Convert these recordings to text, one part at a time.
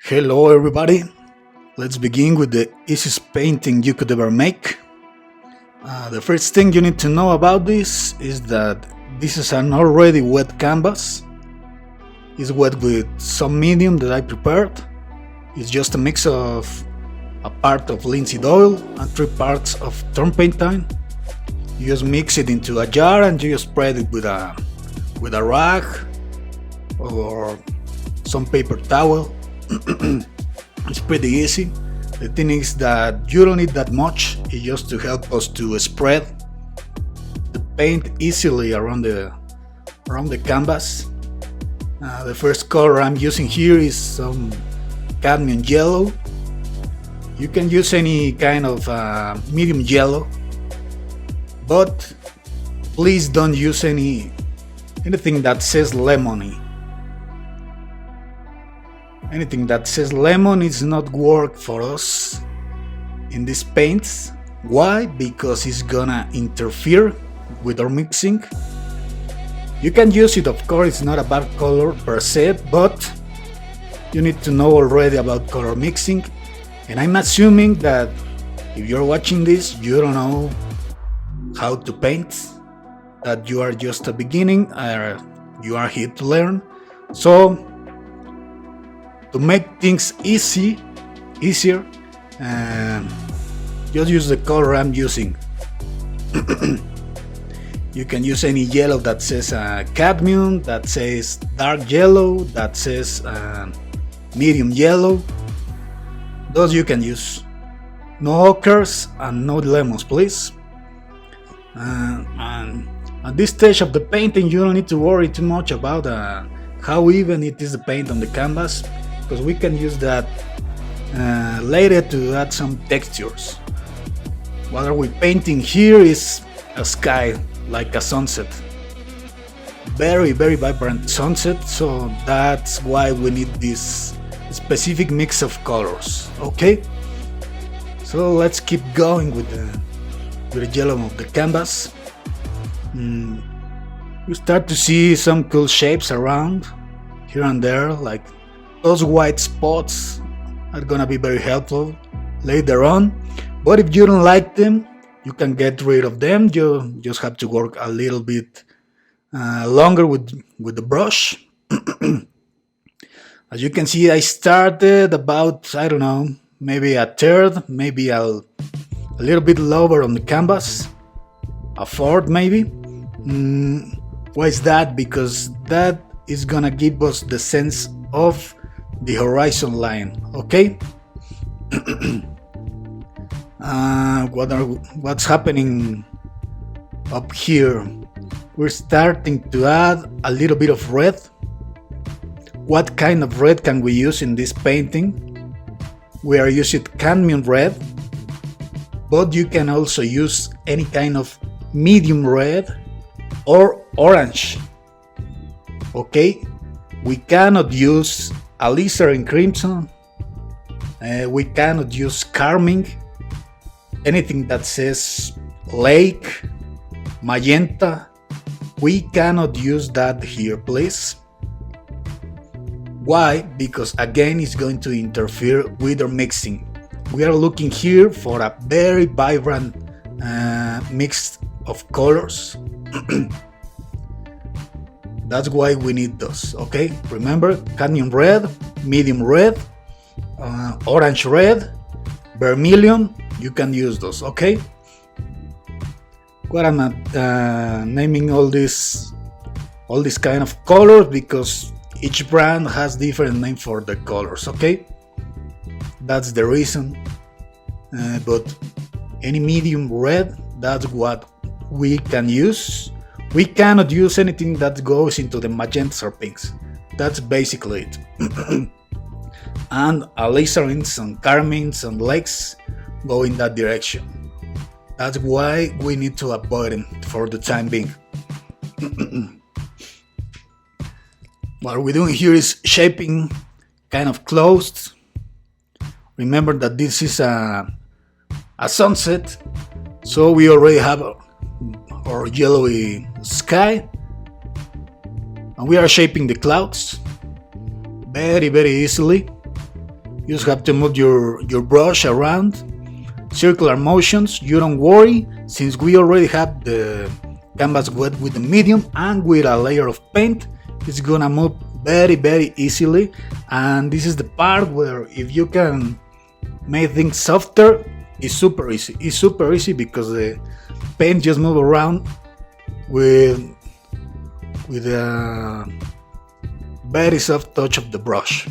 Hello everybody, let's begin with the easiest painting you could ever make. The first thing you need to know about this is that this is an already wet canvas. It's wet with some medium that I prepared. It's just a mix of a part of linseed oil and 3 parts of turpentine. You just mix it into a jar and you just spread it with a rag or some paper towel. It's pretty easy. The thing is that you don't need that much. It's just to help us to spread the paint easily around the canvas. The first color I'm using here is some cadmium yellow. You can use any kind of medium yellow, but please don't use anything that says lemony. Anything that says lemon is not work for us in these paints. Why? Because it's gonna interfere with our mixing. You can use it, of course, it's not a bad color per se, but you need to know already about color mixing. And I'm assuming that if you're watching this, you don't know how to paint, that you are just a beginning, or you are here to learn. So to make things easier, just use the color I'm using. You can use any yellow that says cadmium, that says dark yellow, that says medium yellow. Those you can use. No ochres and no lemons, please. And at this stage of the painting, you don't need to worry too much about how even it is the paint on the canvas, because we can use that later to add some textures. What are we painting here is a sky, like a sunset. Very, very vibrant sunset, so that's why we need this specific mix of colors. Okay? So let's keep going with the yellow of the canvas. You start to see some cool shapes around here and there, like those white spots are gonna be very helpful later on. But if you don't like them, you can get rid of them. You just have to work a little bit longer with the brush. As you can see, I started about, I don't know, maybe a third, maybe a little bit lower on the canvas, a fourth maybe. Why is that? Because that is gonna give us the sense of the horizon line. Okay. What's happening up here? We're starting to add a little bit of red. What kind of red can we use in this painting? We are using cadmium red, but you can also use any kind of medium red or orange. Okay, we cannot use alizarin crimson, we cannot use carmine, anything that says lake, magenta, we cannot use that here, please. Why? Because again, it's going to interfere with our mixing. We are looking here for a very vibrant mix of colors. That's why we need those. Okay, remember, cadmium red, medium red, orange red, vermilion, you can use those. Okay, well, I'm not naming all this kind of colors because each brand has different name for the colors. Okay, that's the reason. But any medium red, that's what we can use. We cannot use anything that goes into the magentas or pinks. That's basically it. And alizarins and carmines and lakes go in that direction. That's why we need to avoid them for the time being. What we're doing here is shaping kind of closed. Remember that this is a sunset, so we already have our yellowy sky, and we are shaping the clouds very, very easily. You just have to move your brush around, circular motions. You don't worry, since we already have the canvas wet with the medium and with a layer of paint, it's gonna move very easily. And this is the part where if you can make things softer, it's super easy. It's super easy because the paint just move around with a very soft touch of the brush.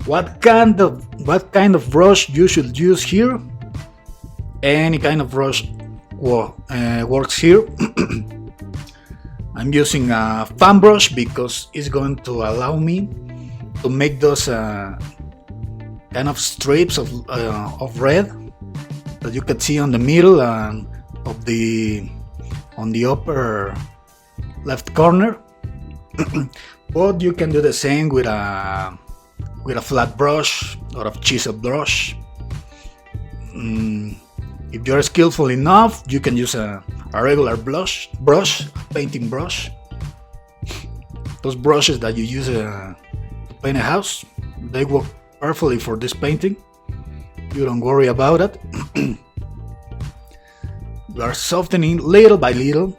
What kind of brush you should use here? Any kind of brush works here. I'm using a fan brush because it's going to allow me to make those kind of strips of red that you can see on the middle and on the upper left corner. But you can do the same with a flat brush or a chisel brush. If you're skillful enough, you can use a regular brush, a painting brush. Those brushes that you use to paint a house, they work perfectly for this painting. You don't worry about it. You are softening little by little.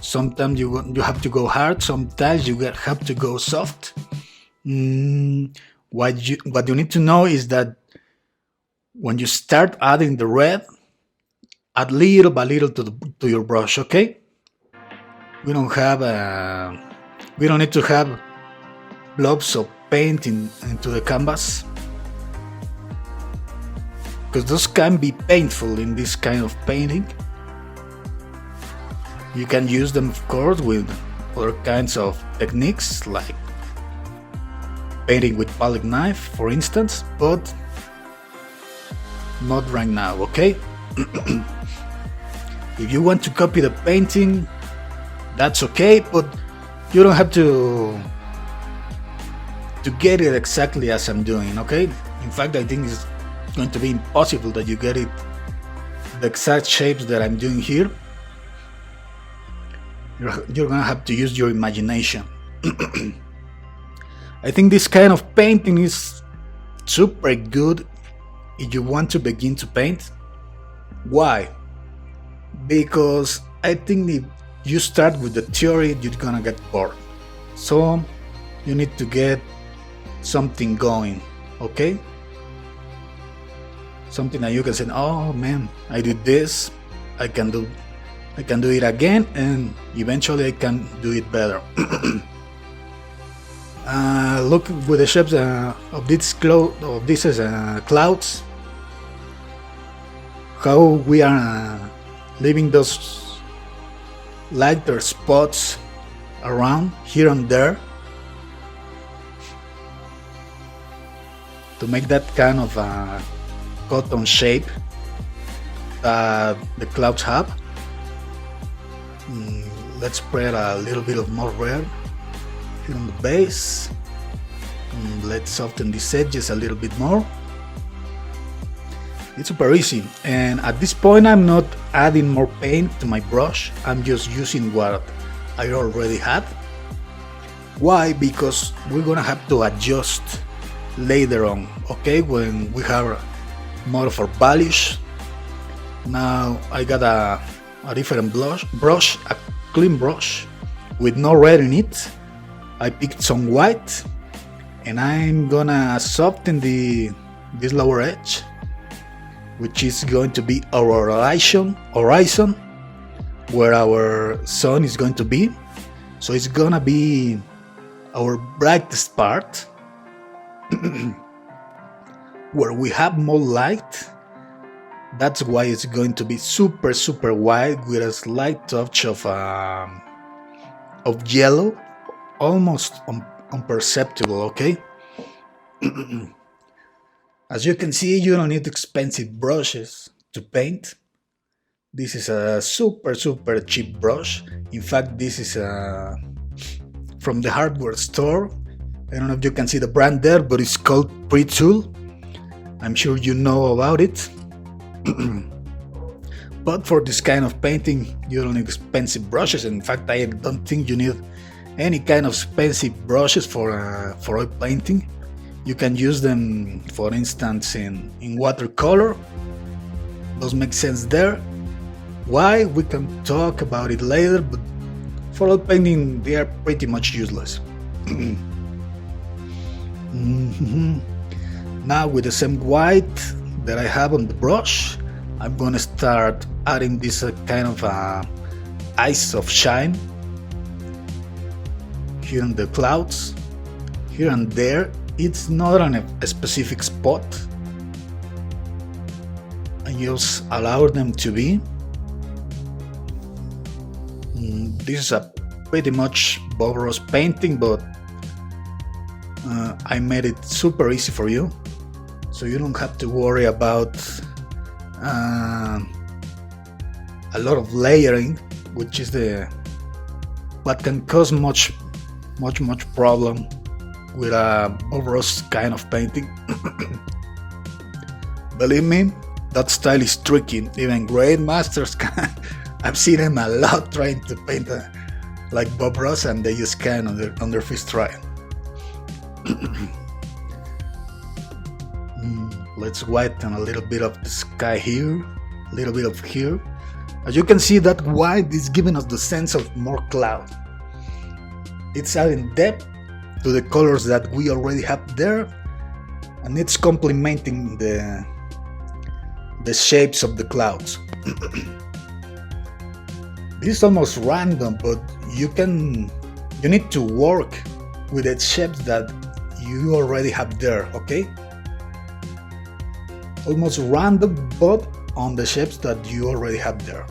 Sometimes you have to go hard, sometimes you have to go soft. What you need to know is that when you start adding the red, add little by little to your brush, okay? We don't need to have blobs of paint into the canvas, because those can be painful in this kind of painting. You can use them, of course, with other kinds of techniques like painting with palette knife, for instance, but not right now, okay? If you want to copy the painting, that's okay, but you don't have to get it exactly as I'm doing, okay? In fact, I think it's going to be impossible that you get it the exact shapes that I'm doing here. You're gonna have to use your imagination. I think this kind of painting is super good if you want to begin to paint. Why? Because I think if you start with the theory, you're gonna get bored. So you need to get something going, okay? Something that you can say, oh man, I did this, I can do it again, and eventually I can do it better. Look with the shapes of these clouds, how we are leaving those lighter spots around here and there to make that kind of cotton shape that the clouds have. Let's spread a little bit of more red here on the base. Let's soften these edges a little bit more. It's super easy, and at this point I'm not adding more paint to my brush, I'm just using what I already had. Why? Because we're gonna have to adjust later on, okay, when we have more of our values. Now I got a different brush, a clean brush with no red in it. I picked some white and I'm gonna soften this lower edge, which is going to be our horizon where our sun is going to be. So it's gonna be our brightest part where we have more light. That's why it's going to be super white with a slight touch of yellow, almost imperceptible, okay? As you can see, you don't need expensive brushes to paint. This is a super cheap brush. In fact, this is from the hardware store. I don't know if you can see the brand there, but it's called Pre-Tool. I'm sure you know about it. But for this kind of painting, you don't need expensive brushes. In fact, I don't think you need any kind of expensive brushes for oil painting. You can use them, for instance, in watercolor. Those make sense there. Why? We can talk about it later, but for oil painting they are pretty much useless. Now with the same white that I have on the brush, I'm gonna start adding this kind of ice of shine here in the clouds, here and there. It's not on a specific spot. I just allow them to be. This is a pretty much Bob Ross painting, but I made it super easy for you, so you don't have to worry about a lot of layering, which is what can cause much problem with a Bob Ross kind of painting. Believe me, that style is tricky. Even great masters can. I've seen them a lot trying to paint like Bob Ross, and they just can't on their first try. Let's whiten a little bit of the sky here, a little bit of here. As you can see, that white is giving us the sense of more cloud. It's adding depth to the colors that we already have there, and it's complementing the shapes of the clouds. This is almost random, but you need to work with the shapes that you already have there, okay? Almost random, but on the shapes that you already have there.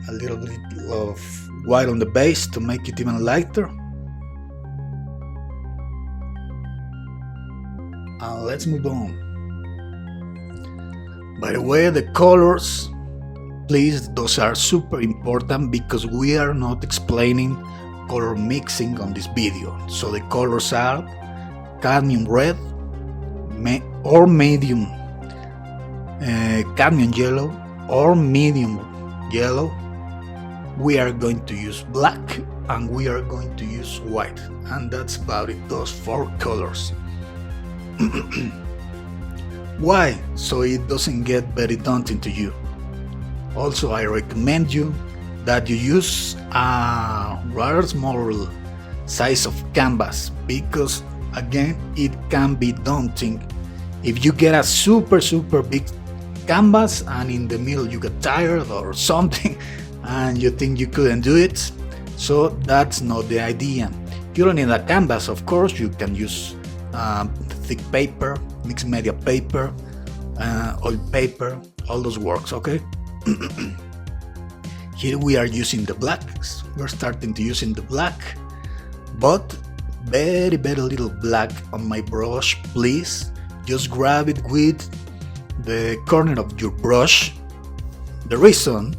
A little bit of white on the base to make it even lighter. And let's move on. By the way, the colors, please, those are super important because we are not explaining color mixing on this video. So the colors are cadmium red or medium cadmium yellow or medium yellow. We are going to use black and we are going to use white, and that's about it, those 4 colors. Why? So it doesn't get very daunting to you. Also, I recommend you that you use a rather small size of canvas, because again, it can be daunting if you get a super big canvas and in the middle you get tired or something and you think you couldn't do it. So that's not the idea. You don't need a canvas, of course. You can use thick paper, mixed media paper, oil paper, all those works, okay? Here we are using the blacks. We're starting to using the black, but very little black on my brush, please. Just grab it with the corner of your brush. The reason,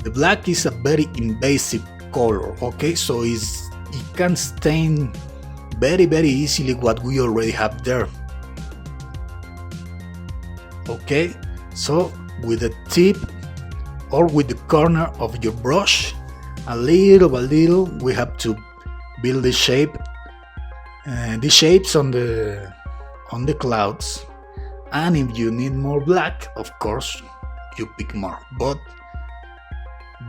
the black is a very invasive color, okay? So it can stain very easily what we already have there. Okay, so with the tip or with the corner of your brush, a little by little, we have to build the shape, the shapes on the clouds. And if you need more black, of course, you pick more, but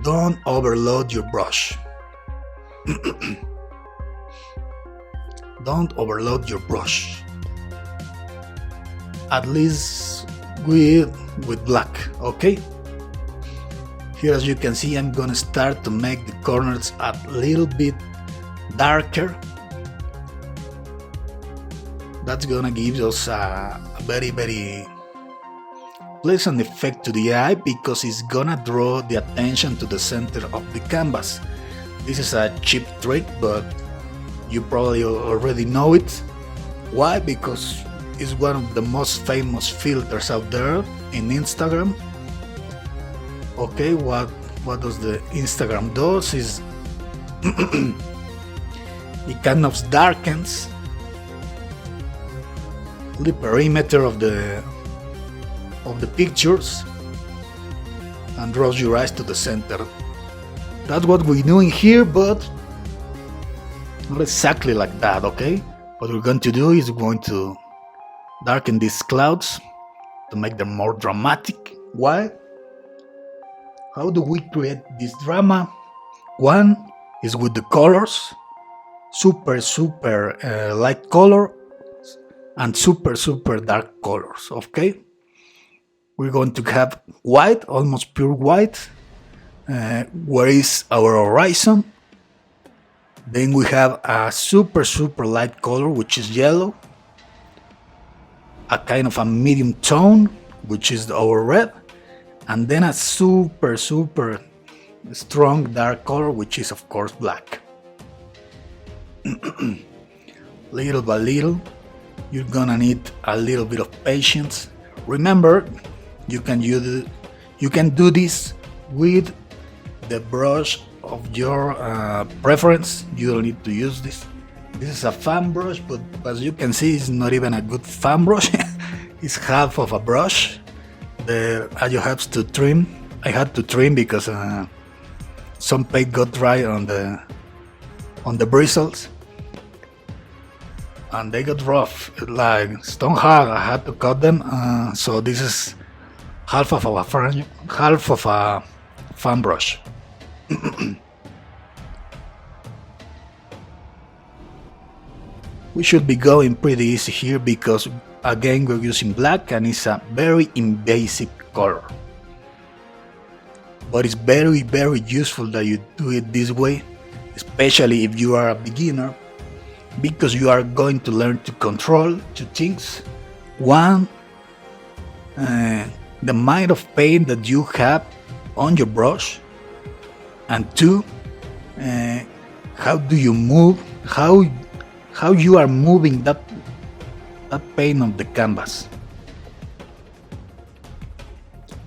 don't overload your brush. Don't overload your brush, at least with black, okay? Here, as you can see, I'm gonna start to make the corners a little bit darker. That's gonna give us a very pleasant effect to the eye, because it's gonna draw the attention to the center of the canvas. This is a cheap trick, but you probably already know it. Why? Because it's one of the most famous filters out there in Instagram. Okay, what does the Instagram does is it kind of darkens the perimeter of the pictures and draws your eyes to the center. That's what we're doing here, but not exactly like that, okay? What we're going to do is we're going to darken these clouds to make them more dramatic. Why? How do we create this drama? One is with the colors, super light color and super dark colors, okay? We're going to have white, almost pure white, where is our horizon. Then we have a super light color, which is yellow, a kind of a medium tone, which is our red, and then a super strong dark color, which is of course black. Little by little, you're gonna need a little bit of patience. Remember, you can do this with the brush of your preference. You don't need to use this. This is a fan brush, but as you can see, it's not even a good fan brush. It's half of a brush. I have to trim. I had to trim because some paint got dry on the bristles, and they got rough, like stone hard. I had to cut them. So this is half of a fan brush. We should be going pretty easy here because again we're using black and it's a very invasive color. But it's very useful that you do it this way, especially if you are a beginner, because you are going to learn to control two things. One, the amount of paint that you have on your brush, and two, how do you move, how you are moving that paint on the canvas.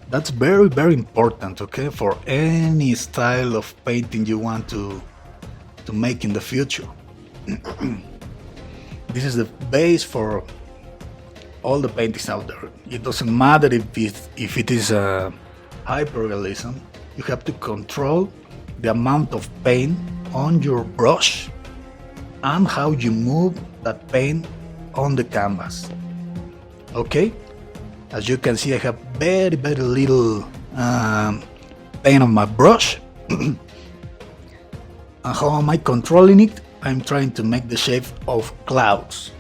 That's very important, okay, for any style of painting you want to make in the future. This is the base for all the paintings out there. It doesn't matter if it is a hyperrealism. You have to control the amount of paint on your brush and how you move that paint on the canvas. Okay, as you can see, I have very little paint on my brush. And how am I controlling it? I'm trying to make the shape of clouds.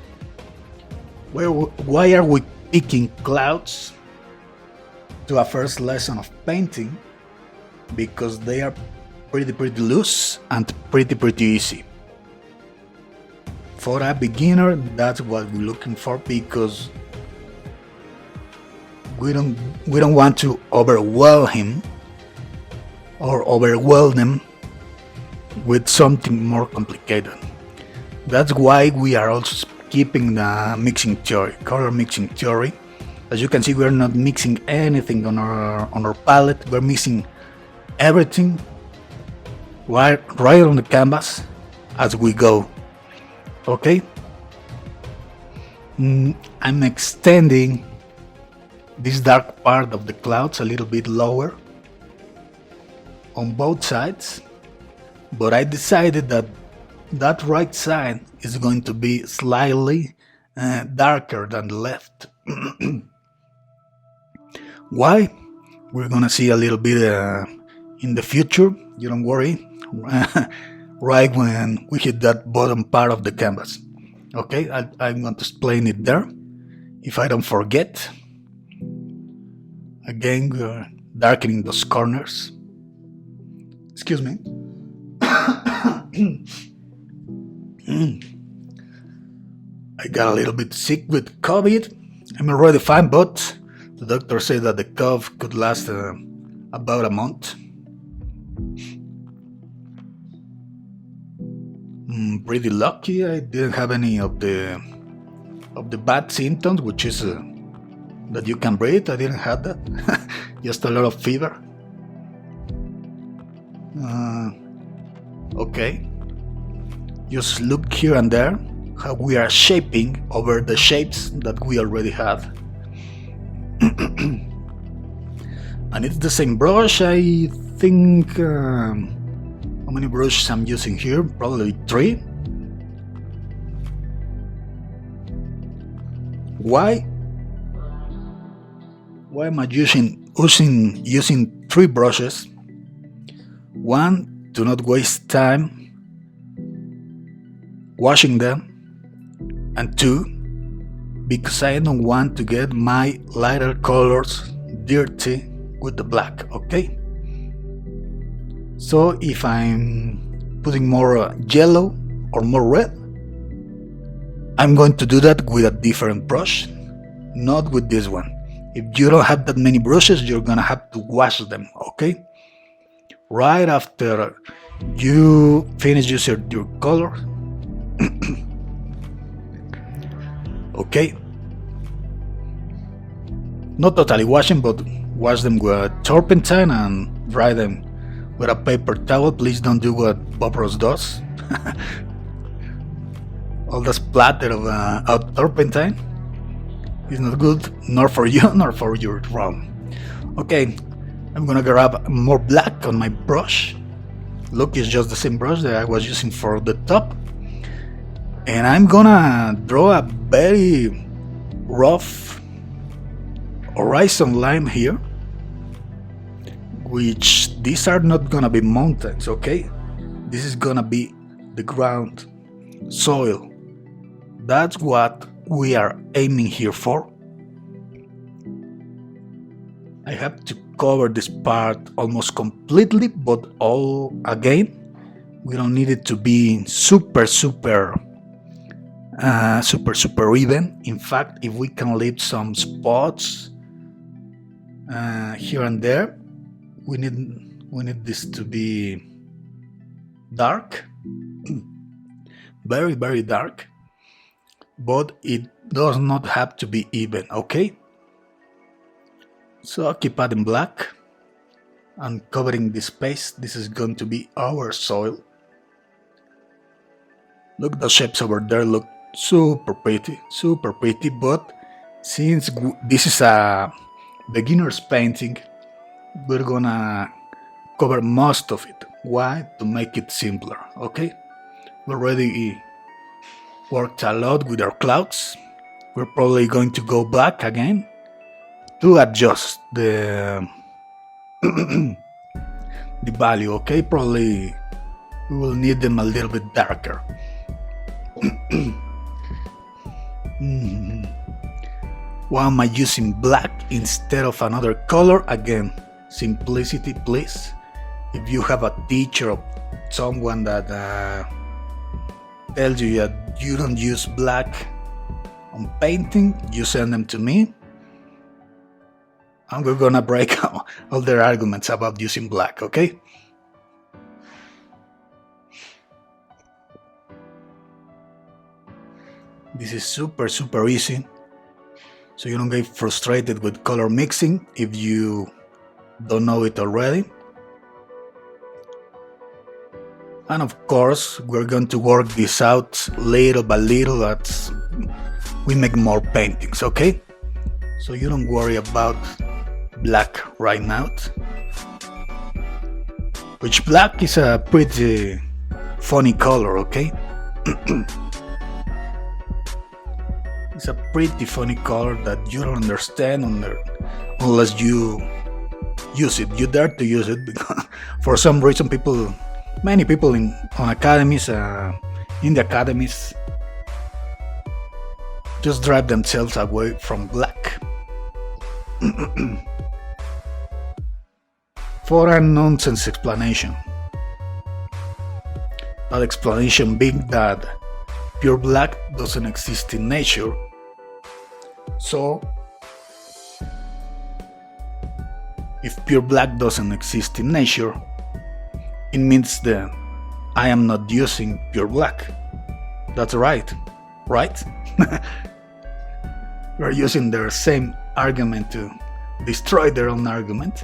Why are we picking clouds to a first lesson of painting? Because they are pretty loose and pretty easy. For a beginner, that's what we're looking for, because we don't want to overwhelm him or overwhelm them with something more complicated. That's why we are also keeping the mixing theory, color mixing theory. As you can see, we are not mixing anything on our palette. We're mixing everything right on the canvas as we go. Okay, I'm extending this dark part of the clouds a little bit lower on both sides, but I decided that right side is going to be slightly darker than the left. Why? We're gonna see a little bit in the future. You don't worry. Right when we hit that bottom part of the canvas. Okay, I'm going to explain it there, if I don't forget. Again, we're darkening those corners. Excuse me. I got a little bit sick with COVID. I'm already fine, but the doctor said that the cough could last about a month. Pretty lucky I didn't have any of the bad symptoms, which is that you can breathe. I didn't have that. Just a lot of fever. Okay, just look here and there how we are shaping over the shapes that we already have. And it's the same brush. I think how many brushes I'm using here? Probably 3. Why am I using 3 brushes? 1, to not waste time washing them, and 2, because I don't want to get my lighter colors dirty with the black, okay? So if I'm putting more yellow or more red, I'm going to do that with a different brush, not with this one. If you don't have that many brushes, you're gonna have to wash them, okay? Right after you finish using your color. Okay, not totally washing, but wash them with turpentine and dry them with a paper towel. Please don't do what Bob Ross does. All the splatter of turpentine is not good, nor for you, nor for your drum. Okay, I'm gonna grab more black on my brush. Look, it's just the same brush that I was using for the top. And I'm gonna draw a very rough horizon line here, which these are not gonna be mountains, okay? This is gonna be the ground, soil. That's what we are aiming here for. I have to cover this part almost completely, but all again, we don't need it to be super even. In fact, if we can leave some spots here and there, we need this to be dark, very dark, but it does not have to be even, okay? So I'll keep adding black and covering this space. This is going to be our soil. Look, the shapes over there look super pretty, but since this is a beginner's painting, we're gonna cover most of it. Why? To make it simpler, okay? We already worked a lot with our clouds. We're probably going to go back again to adjust the the value, okay? Probably we will need them a little bit darker. Why am I using black instead of another color? Again, simplicity, please. If you have a teacher or someone that tells you that you don't use black on painting, you send them to me, and we're gonna break all their arguments about using black, okay? This is super easy, so you don't get frustrated with color mixing if you don't know it already. And of course, we're going to work this out little by little as we make more paintings, okay? So you don't worry about black right now. Which black is a pretty funny color, okay? It's a pretty funny color that you don't understand unless you use it. You dare to use it because for some reason many people in the academies just drive themselves away from black for a nonsense explanation. That explanation being that pure black doesn't exist in nature. So, if pure black doesn't exist in nature, it means that I am not using pure black. That's right? We're using their same argument to destroy their own argument.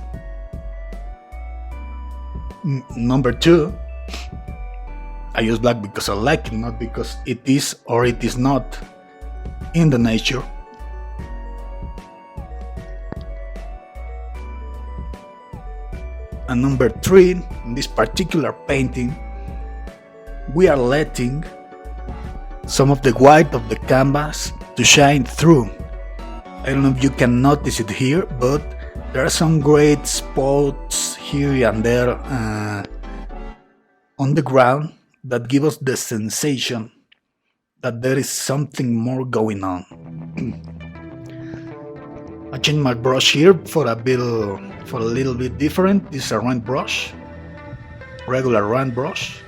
Number 2, I use black because I like it, not because it is or it is not in the nature. And number 3, in this particular painting, we are letting some of the white of the canvas to shine through I don't know if you can notice it here, but there are some great spots here and there on the ground that give us the sensation that there is something more going on. I changed my brush here for a little bit different. This is a round brush, regular round brush.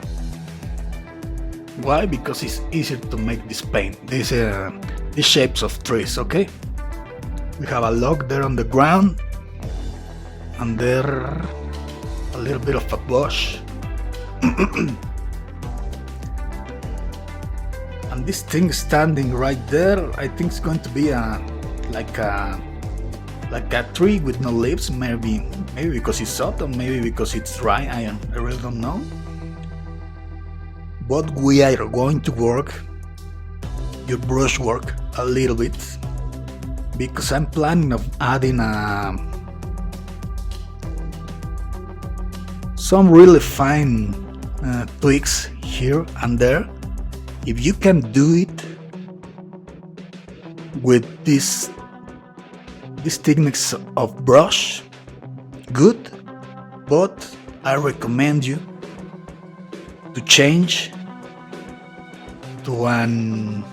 Why? Because it's easier to make this paint, these shapes of trees. Okay, we have a log there on the ground, and there a little bit of a bush. And this thing standing right there, I think it's going to be like a tree with no leaves. Maybe because it's autumn, maybe because it's dry. I really don't know. But we are going to work your brush work a little bit, because I'm planning of adding some really fine tweaks here and there. If you can do it with these techniques of brush, good, but I recommend you to change to an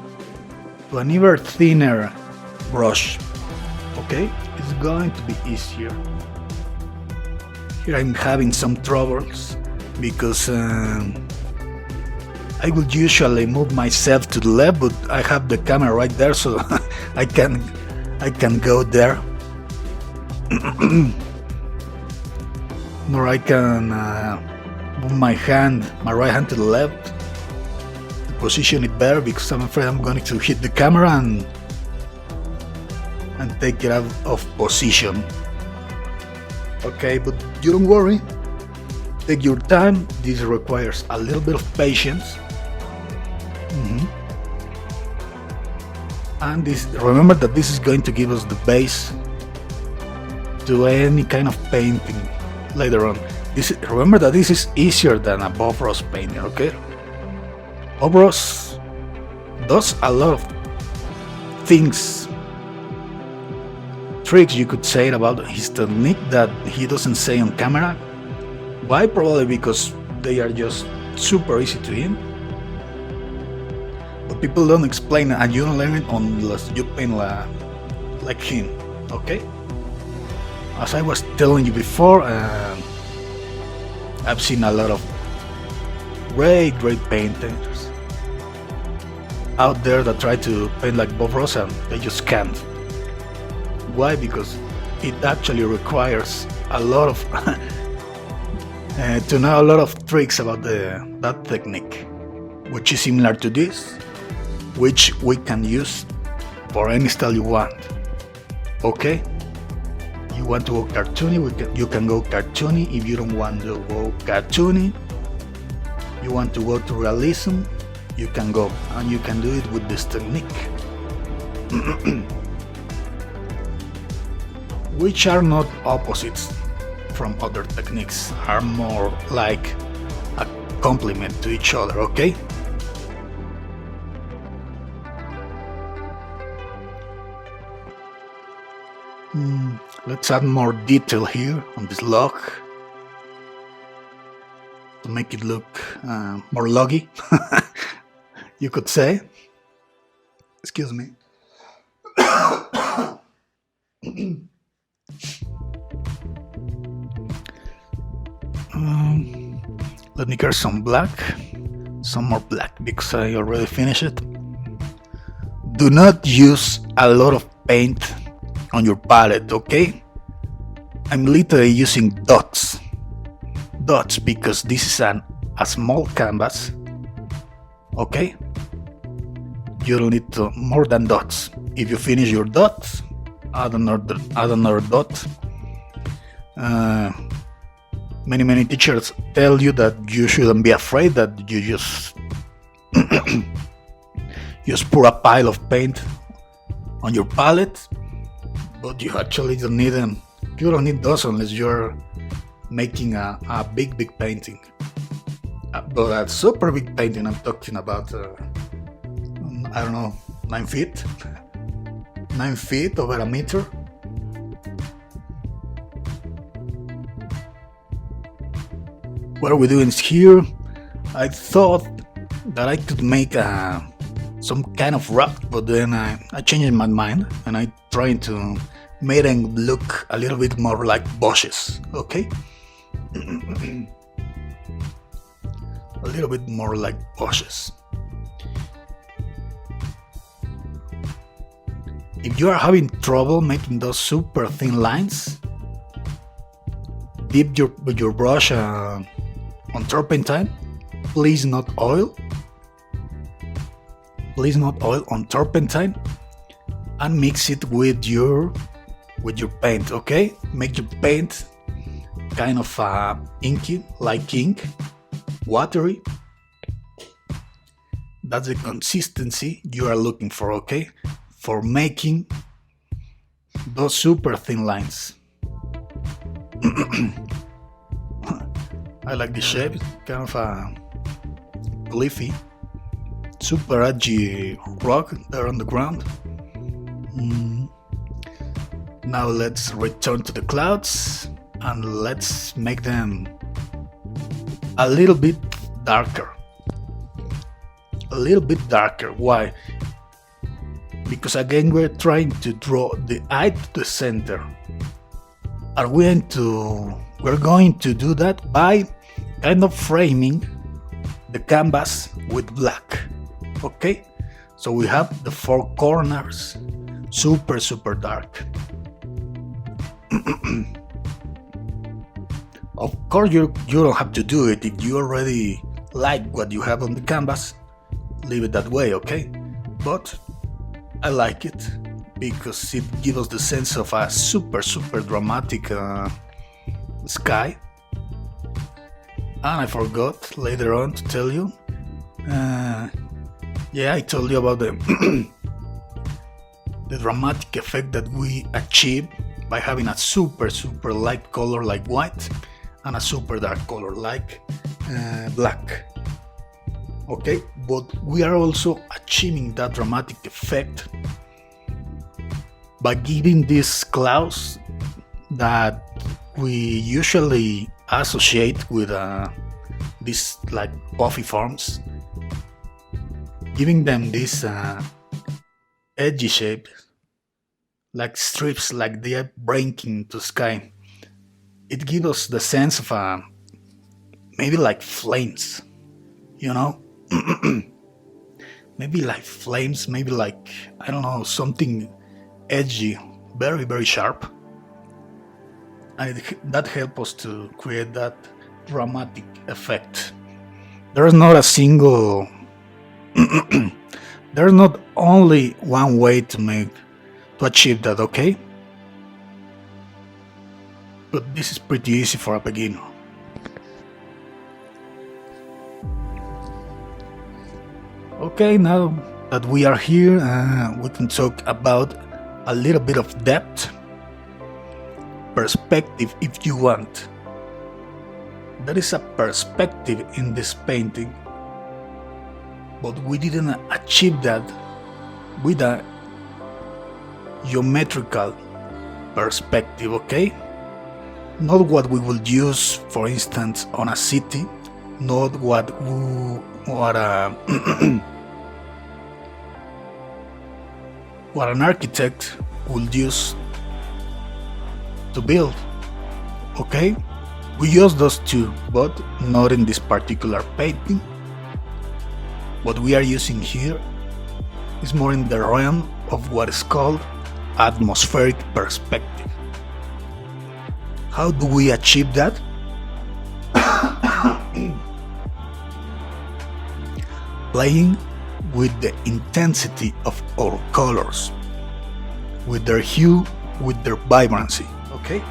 even thinner brush. Okay, it's going to be easier. Here I'm having some troubles because I would usually move myself to the left, but I have the camera right there, so I can go there. Or I can move my right hand to the left to position it better, because I'm afraid I'm going to hit the camera and take it out of position. Okay, but you don't worry. Take your time. This requires a little bit of patience. And remember that this is going to give us the base to any kind of painting later on. Remember that this is easier than a Bob Ross painting, okay? Bob Ross does a lot of things, tricks you could say about his technique that he doesn't say on camera. Why? Probably because they are just super easy to him. But people don't explain it, and you don't learn it unless you paint like him, okay? As I was telling you before, I've seen a lot of great painters out there that try to paint like Bob Ross, and they just can't. Why? Because it actually requires a lot of to know a lot of tricks about that technique, which is similar to this, which we can use for any style you want. Okay? You want to go cartoony, you can go cartoony. If you don't want to go cartoony, you want to go to realism, you can go, and you can do it with this technique. Which are not opposites from other techniques, are more like a complement to each other, okay? Let's add more detail here on this log to make it look more loggy, you could say. Excuse me. Let me get some more black, because I already finished it. Do not use a lot of paint on your palette, okay? I'm literally using dots, because this is a small canvas, okay? You don't need more than dots. If you finish your dots, add another dot. Many teachers tell you that you shouldn't be afraid, that you just pour a pile of paint on your palette, but you actually don't need them. You don't need those unless you're making a big painting. But a super big painting, I'm talking about, I don't know, 9 feet, 9 feet over a meter. What are we doing here? I thought that I could make some kind of rock, but then I changed my mind and I tried to make them look a little bit more like bushes, okay? A little bit more like bushes. If you are having trouble making those super thin lines, dip your brush on turpentine. Please not oil. Please not oil on turpentine, and mix it with your paint. Okay, make your paint kind of inky, like ink, watery. That's the consistency you are looking for. Okay, for making those super thin lines. I like the shape, kind of a cliffy, super edgy rock there on the ground. Now let's return to the clouds and let's make them a little bit darker. A little bit darker. Why? Because again we're trying to draw the eye to the center. We're going to do that by kind of framing the canvas with black. Okay, so we have the four corners super dark. Of course you don't have to do it. If you already like what you have on the canvas, leave it that way, okay? But I like it because it gives us the sense of a super dramatic sky. And I forgot later on to tell you. Yeah, I told you about the dramatic effect that we achieve by having a super light color like white and a super dark color like black. Okay, but we are also achieving that dramatic effect by giving these clouds that we usually associate with these like puffy forms, giving them this edgy shape, like strips, like they are breaking to sky. It gives us the sense of maybe like flames, you know? Maybe like flames, maybe like, I don't know, something edgy, very sharp. And that helps us to create that dramatic effect. There's not a single there's not only one way to achieve that, okay? But this is pretty easy for a beginner. Okay, now that we are here, we can talk about a little bit of depth, perspective if you want. There is a perspective in this painting, but we didn't achieve that with a geometrical perspective, okay? Not what we would use, for instance, on a city, not what an architect would use to build, okay? We use those two, but not in this particular painting. What we are using here is more in the realm of what is called atmospheric perspective. How do we achieve that? Playing with the intensity of our colors, with their hue, with their vibrancy, okay?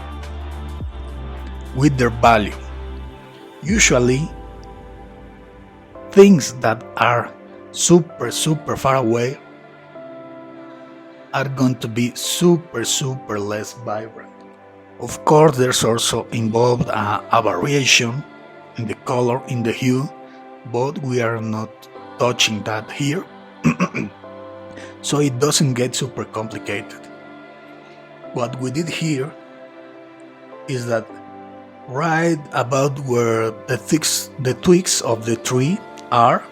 With their value. Usually, things that are super far away are going to be super less vibrant. Of course, there's also involved a variation in the color, in the hue, but we are not touching that here. so it doesn't get super complicated. What we did here is that right about where the twigs of the tree are,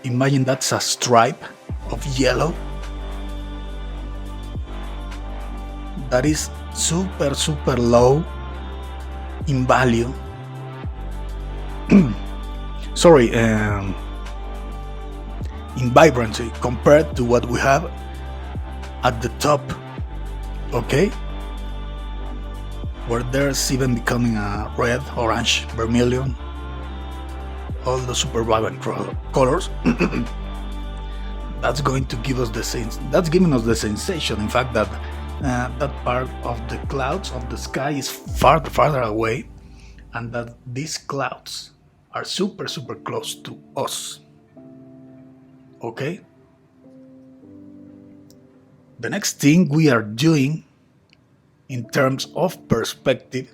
imagine that's a stripe of yellow that is super low in value. Sorry, in vibrancy compared to what we have at the top, okay? Where there's even becoming a red, orange, vermilion, all the super vibrant colors. That's going to give us that's giving us the sensation, in fact, that that part of the clouds of the sky is farther away, and that these clouds are super close to us. Okay? The next thing we are doing in terms of perspective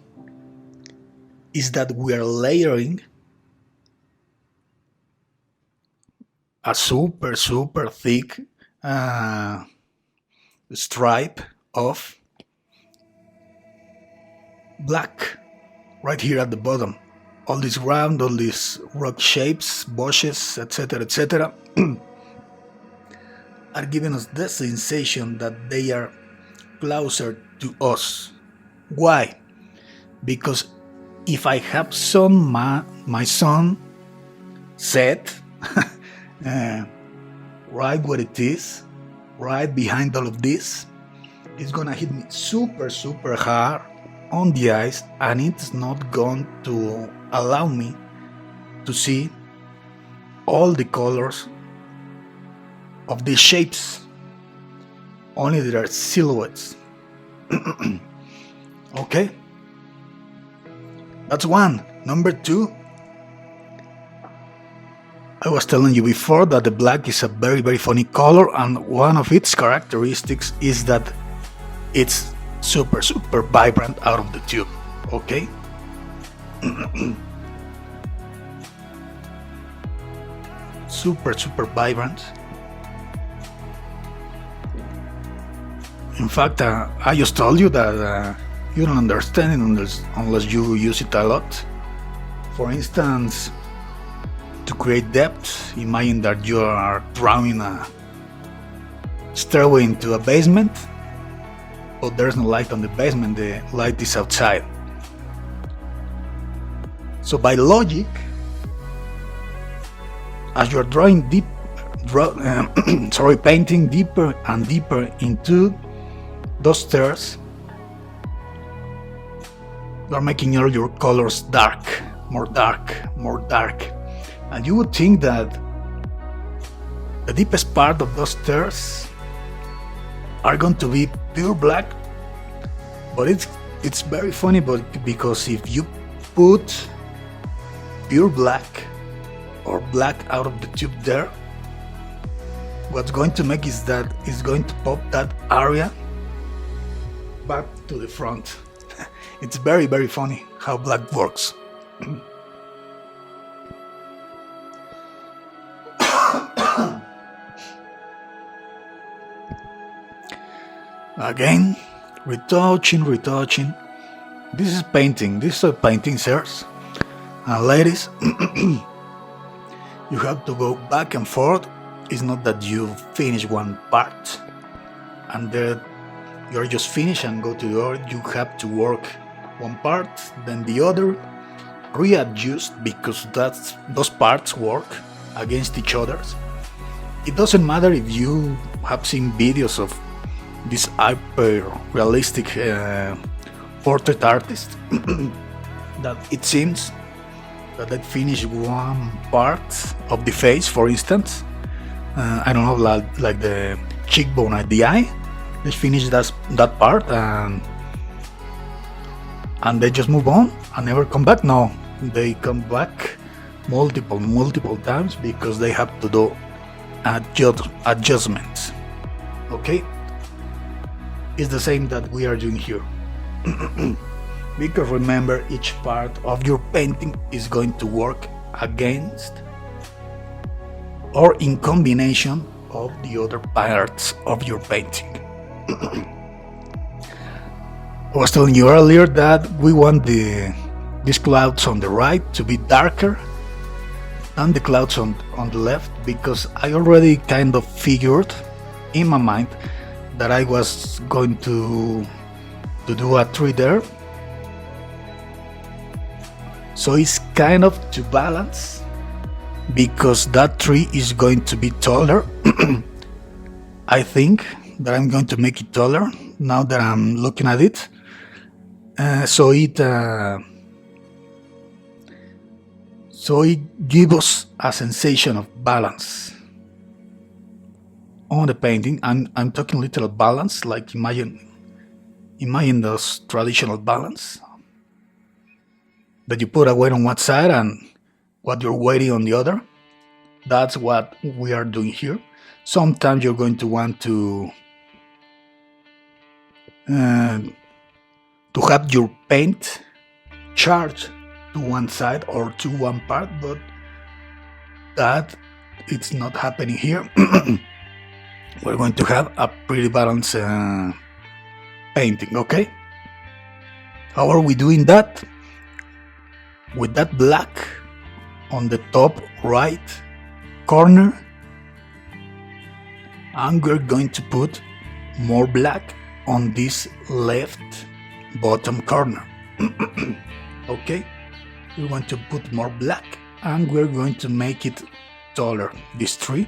is that we are layering a super thick stripe of black right here at the bottom. All these round, all these rock shapes, bushes, etc. are giving us the sensation that they are closer to us. Why? Because if I have my sun set right where it is, right behind all of this, it's gonna hit me super hard on the eyes, and it's not going to allow me to see all the colors of these shapes. Only there are silhouettes. Okay? That's one. Number two, I was telling you before that the black is a very funny color, and one of its characteristics is that it's super vibrant out of the tube. Okay? super vibrant. In fact, I just told you that you don't understand it unless you use it a lot. For instance, to create depth, imagine that you are drawing a stairway into a basement, but there's no light on the basement, the light is outside. So by logic, as you're painting deeper and deeper into those stairs, you're making all your colors more dark. And you would think that the deepest part of those stairs are going to be pure black, but it's very funny, because if you put pure black or black out of the tube there, what's going to make is that it's going to pop that area back to the front. It's very funny how black works. Again, retouching. This is painting. This is painting, sirs and ladies. You have to go back and forth. It's not that you finish one part and then you're just finished and go to the other. You have to work one part, then the other, readjust, because those parts work against each other. It doesn't matter if you have seen videos of this hyper realistic portrait artist that it seems that they finish one part of the face, for instance, I don't know, like the cheekbone at the eye. They finish that part and they just move on and never come back. No, they come back multiple times because they have to do adjustments. Okay? It's the same that we are doing here. Because remember, each part of your painting is going to work against or in combination of the other parts of your painting. I was telling you earlier that we want these clouds on the right to be darker than the clouds on the left, because I already kind of figured in my mind that I was going to do a tree there. So it's kind of to balance, because that tree is going to be taller. I think that I'm going to make it taller now that I'm looking at it. So it gives us a sensation of balance on the painting. I'm talking literal balance, like imagine those traditional balance that you put a weight on one side and what you're weighting on the other. That's what we are doing here. Sometimes you're going to want to have your paint charged to one side or to one part, but that it's not happening here. We're going to have a pretty balanced painting, okay? How are we doing that? With that black on the top right corner, and we're going to put more black on this left bottom corner. Okay, we want to put more black and we're going to make it taller, this tree.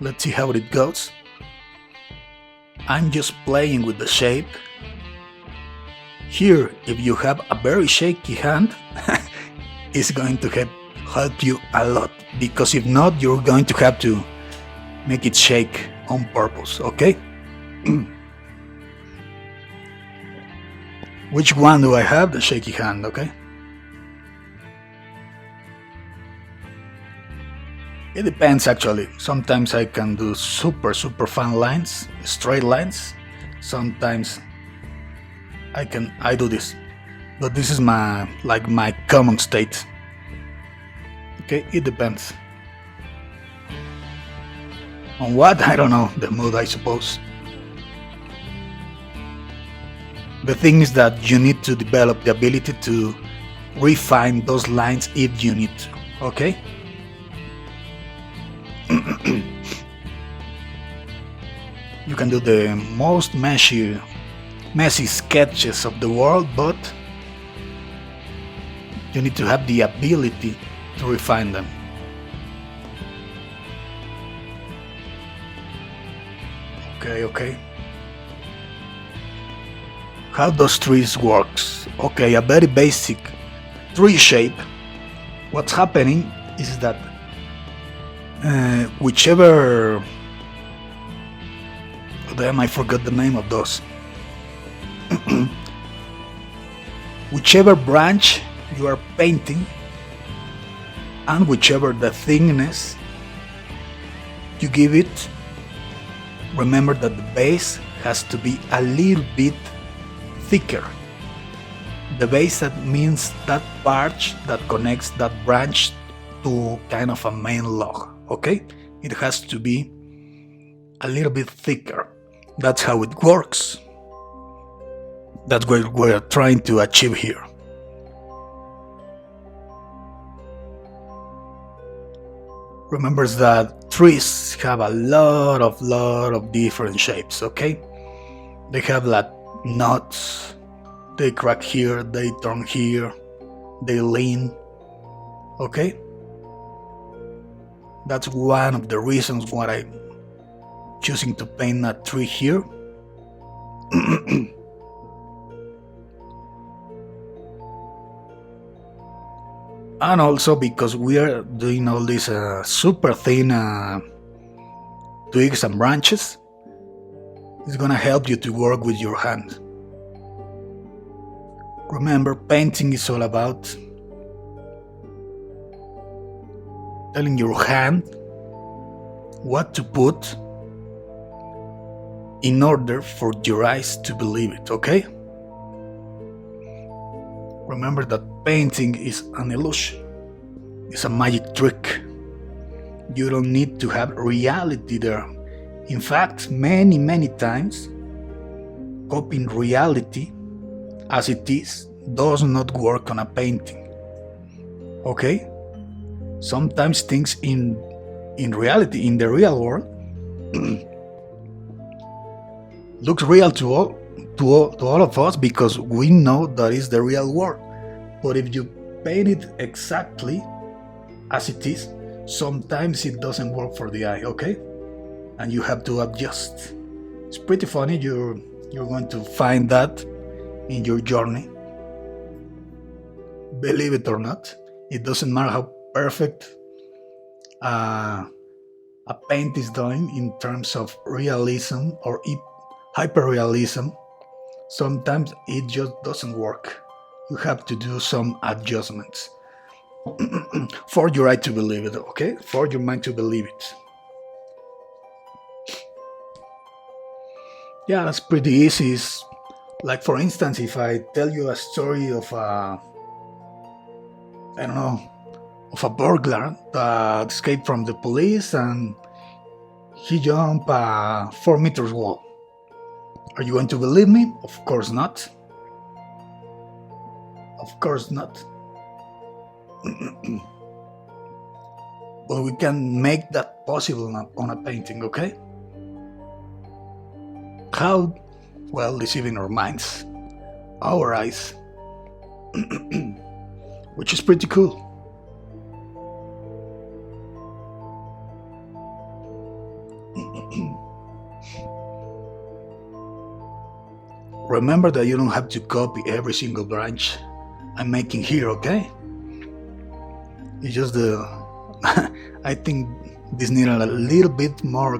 Let's see how it goes. I'm just playing with the shape. Here, if you have a very shaky hand, it's going to help you a lot, because if not, you're going to have to make it shake on purpose, okay? Which one do I have? The shaky hand, okay? It depends actually. Sometimes I can do super fine lines, straight lines. Sometimes I do this. But this is my common state. Okay, it depends. On what? I don't know, the mood, I suppose. The thing is that you need to develop the ability to refine those lines if you need to, okay? You can do the most messy sketches of the world, but you need to have the ability to refine them. Okay. How those trees works? Okay, a very basic tree shape. What's happening is that whichever, damn, I forgot the name of those. Whichever branch you are painting and whichever the thickness you give it, remember that the base has to be a little bit thicker. The base, that means that part that connects that branch to kind of a main log, okay? It has to be a little bit thicker. That's how it works. That's what we're trying to achieve here. Remember that trees have a lot of different shapes, okay? They have like knots, they crack here, they turn here, they lean, okay? That's one of the reasons why I'm choosing to paint a tree here. And also because we are doing all these super thin twigs and branches, it's gonna help you to work with your hand. Remember, painting is all about telling your hand what to put in order for your eyes to believe it, okay? Remember that painting is an illusion. It's a magic trick. You don't need to have reality there. In fact, many times, copying reality as it is does not work on a painting. Okay? Sometimes things in reality, in the real world, looks real to all of us because we know that is the real world. But if you paint it exactly as it is, sometimes it doesn't work for the eye, okay? And you have to adjust. It's pretty funny. You're going to find that in your journey. Believe it or not, it doesn't matter how perfect a paint is done in terms of realism or hyperrealism. Sometimes it just doesn't work. You have to do some adjustments for your eye to believe it, okay? For your mind to believe it. Yeah, that's pretty easy. It's like, for instance, if I tell you a story of a burglar that escaped from the police and he jumped a 4 meters wall. Are you going to believe me? Of course not. Of course not. But we can make that possible on a painting, okay? How? Well, deceiving our minds, our eyes, which is pretty cool. Remember that you don't have to copy every single branch I'm making here, okay? It's just I think this needed a little bit more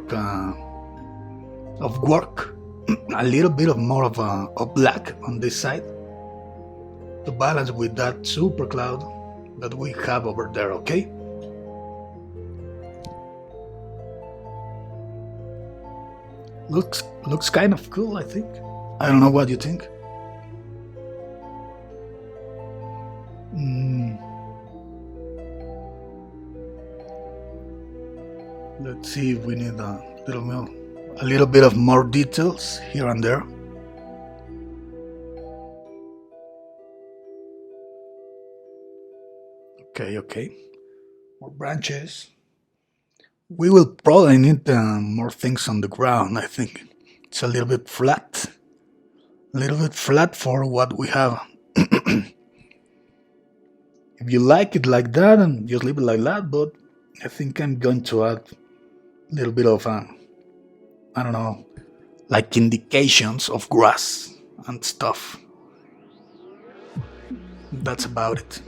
of work, a little bit more of black on this side to balance with that super cloud that we have over there, okay? Looks kind of cool, I think. I don't know what you think. Let's see if we need a little bit of more details here and there. Okay. More branches. We will probably need more things on the ground, I think. It's a little bit flat. A little bit flat for what we have. If you like it like that, and just leave it like that, but I think I'm going to add a little bit of, I don't know, like indications of grass and stuff. That's about it.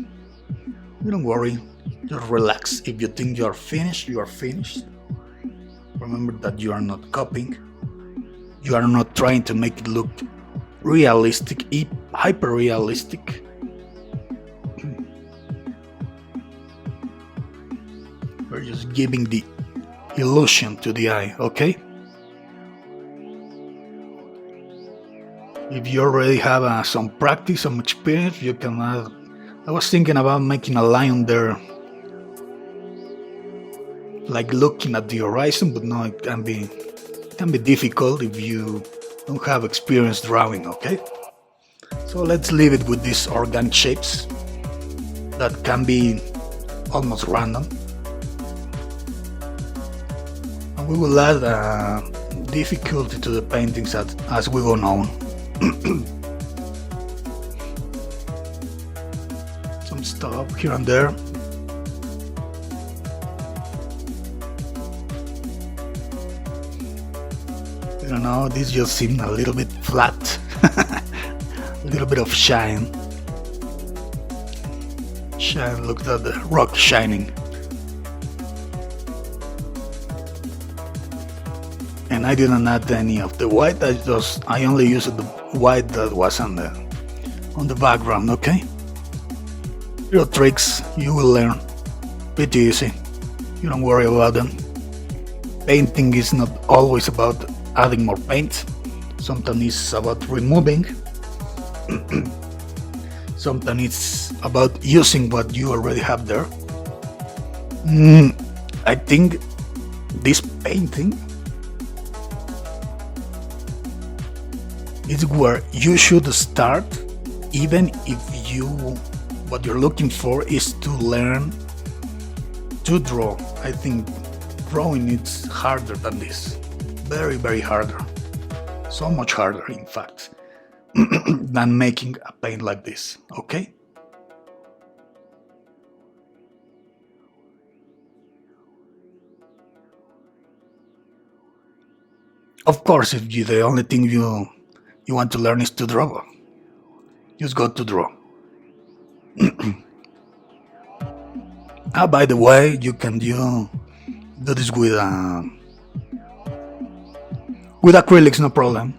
Don't worry, just relax. If you think you are finished, you are finished. Remember that you are not copying. You are not trying to make it look realistic, hyper-realistic. We're just giving the illusion to the eye, okay? If you already have some practice, some experience, you can add. I was thinking about making a line there, like looking at the horizon, but no, it can be difficult if you don't have experience drawing, okay? So let's leave it with these organic shapes that can be almost random. And we will add difficulty to the paintings as we go on. Some stuff here and there. I don't know, this just seemed a little bit flat. A little bit of shine. Look at the rock shining. And I didn't add any of the white. I only used the white that was on the background. Okay. Little tricks you will learn. Pretty easy. You don't worry about them. Painting is not always about adding more paint. Sometimes it's about removing. Sometimes it's about using what you already have there. I think this painting is where you should start, even if what you're looking for is to learn to draw. I think drawing is harder than this. Very, very harder. So much harder, in fact, than making a paint like this, okay? Of course, if the only thing you want to learn is to draw, just go to draw. By the way, you can do this with acrylics, no problem.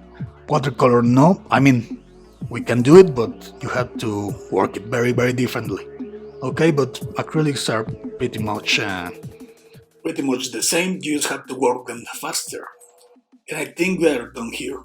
Watercolor, no. I mean, we can do it, but you have to work it very, very differently. Okay, but acrylics are pretty much the same. You just have to work them faster. And I think we are done here.